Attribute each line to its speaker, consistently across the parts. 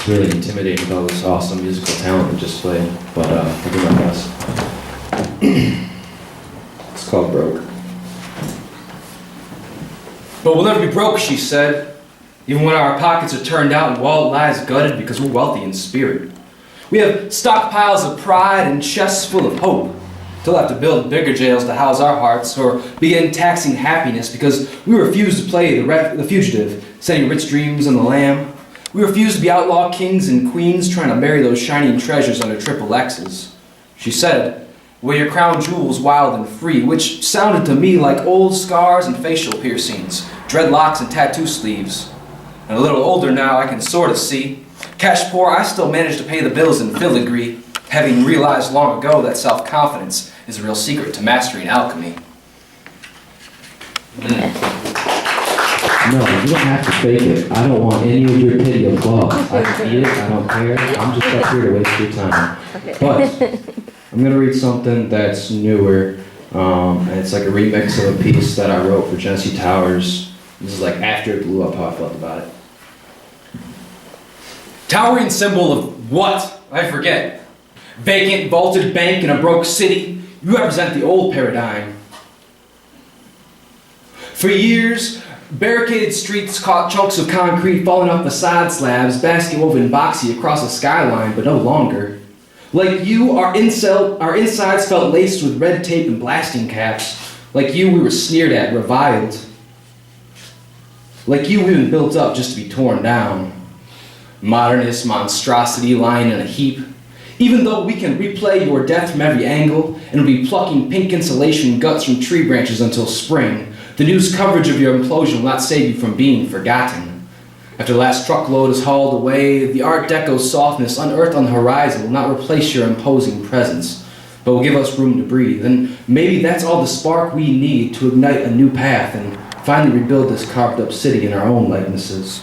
Speaker 1: It's really intimidating with all this awesome musical talent we just played, but I'll do my best. It's called Broke.
Speaker 2: But we'll never be broke, she said, even when our pockets are turned out and wallet lies gutted because we're wealthy in spirit. We have stockpiles of pride and chests full of hope. Till have to build bigger jails to house our hearts, or begin taxing happiness because we refuse to play the fugitive, setting rich dreams on the lamb. We refuse to be outlaw kings and queens trying to bury those shining treasures under triple X's. She said, "Wear your crown jewels wild and free," which sounded to me like old scars and facial piercings, dreadlocks and tattoo sleeves. And a little older now, I can sort of see. Cash poor, I still manage to pay the bills in filigree, having realized long ago that self-confidence is a real secret to mastering alchemy.
Speaker 1: No, you don't have to fake it. I don't want any of your pity or applause. I see it, I don't care. I'm just up here to waste your time. But I'm gonna read something that's newer, and it's like a remix of a piece that I wrote for Genesee Towers. This is like after it blew up, how I felt about it.
Speaker 2: Towering symbol of what? I forget. Vacant, vaulted bank in a broke city. You represent the old paradigm. For years, barricaded streets caught chunks of concrete falling off facade slabs, basket woven boxy across a skyline, but no longer. Like you, our insides felt laced with red tape and blasting caps. Like you, we were sneered at, reviled. Like you, we've been built up just to be torn down. Modernist monstrosity lying in a heap. Even though we can replay your death from every angle and will be plucking pink insulation guts from tree branches until spring, the news coverage of your implosion will not save you from being forgotten. After the last truckload is hauled away, the Art Deco softness unearthed on the horizon will not replace your imposing presence, but will give us room to breathe. And maybe that's all the spark we need to ignite a new path and finally rebuild this carved up city in our own likenesses.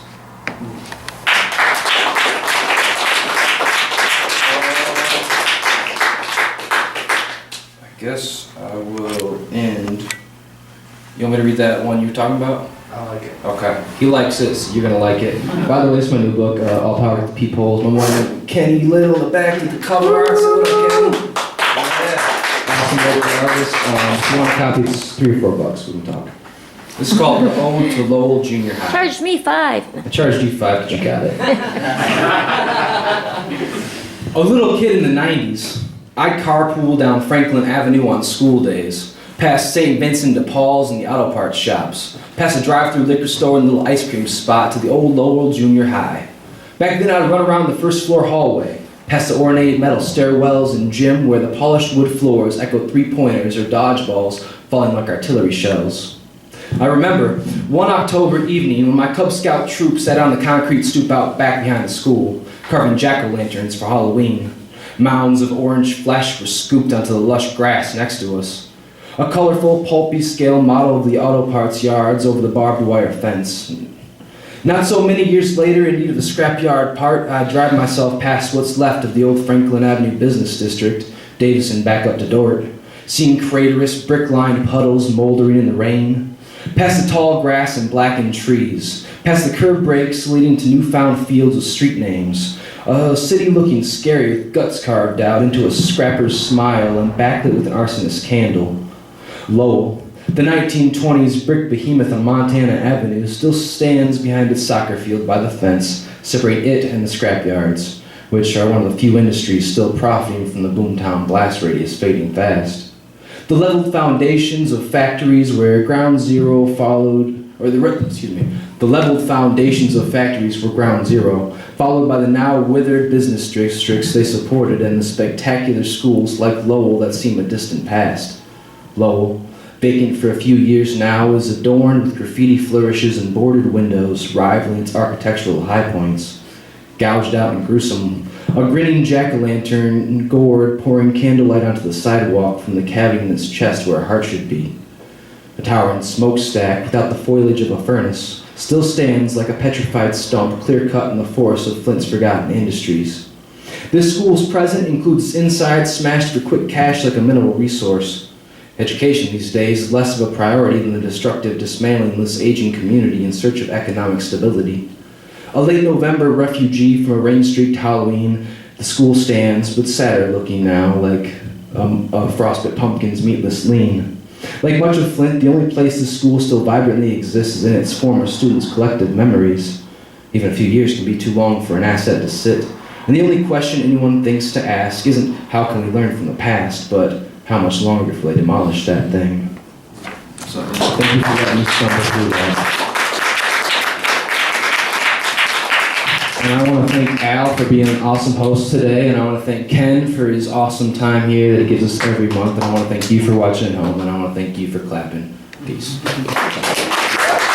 Speaker 2: I guess I will end. You want me to read that one you were talking about?
Speaker 3: I like it.
Speaker 2: Okay. He likes it, so you're gonna like it. By the way, it's my new book, All Power to the Peepholes. My one, Kenny Little, the back of the cover art. See what I'm getting? Awesome artist. If you want a copy, it's $3 or $4. We can talk. This is called The Ode to Lowell Junior High.
Speaker 4: Charged me $5.
Speaker 2: I charged you $5, but you got it. A little kid in the 90s. I'd carpool down Franklin Avenue on school days, past St. Vincent de Paul's and the auto parts shops, past the drive-through liquor store and the little ice cream spot to the old Lowell Junior High. Back then I'd run around the first floor hallway, past the ornate metal stairwells and gym where the polished wood floors echoed three-pointers or dodgeballs falling like artillery shells. I remember one October evening when my Cub Scout troop sat on the concrete stoop out back behind the school, carving jack-o'-lanterns for Halloween. Mounds of orange flesh were scooped onto the lush grass next to us. A colorful, pulpy scale model of the auto parts yards over the barbed wire fence. Not so many years later, in need of a scrapyard part, I drive myself past what's left of the old Franklin Avenue business district, Davison back up to Dort, seeing craterous, brick-lined puddles moldering in the rain, past the tall grass and blackened trees, past the curb breaks leading to newfound fields with street names, a city looking scary with guts carved out into a scrapper's smile and backlit with an arsonist's candle. Lowell, the 1920s brick behemoth on Montana Avenue, still stands behind its soccer field by the fence, separating it and the scrapyards, which are one of the few industries still profiting from the boomtown blast radius fading fast. The leveled foundations of factories where ground zero followed, or the leveled foundations of factories were ground zero, followed by the now withered business districts they supported and the spectacular schools like Lowell that seem a distant past. Lowell, vacant for a few years now, is adorned with graffiti flourishes and boarded windows rivaling its architectural high points. Gouged out and gruesome, a grinning jack-o'-lantern gourd pouring candlelight onto the sidewalk from the cavity in its chest where a heart should be. A towering smokestack without the foliage of a furnace still stands like a petrified stump clear-cut in the forest of Flint's forgotten industries. This school's present includes its inside smashed for quick cash like a mineral resource. Education these days is less of a priority than the destructive dismantling of this aging community in search of economic stability. A late November refugee from a rain-streaked Halloween, the school stands, but sadder looking now, like a frostbit pumpkin's meatless lean. Like much of Flint, the only place the school still vibrantly exists is in its former students' collective memories. Even a few years can be too long for an asset to sit. And the only question anyone thinks to ask isn't how can we learn from the past, but how much longer before they demolish that thing. So thank you for letting me stumble through that. And I want to thank Al for being an awesome host today, and I want to thank Ken for his awesome time here that he gives us every month, and I want to thank you for watching at home, and I want to thank you for clapping. Peace.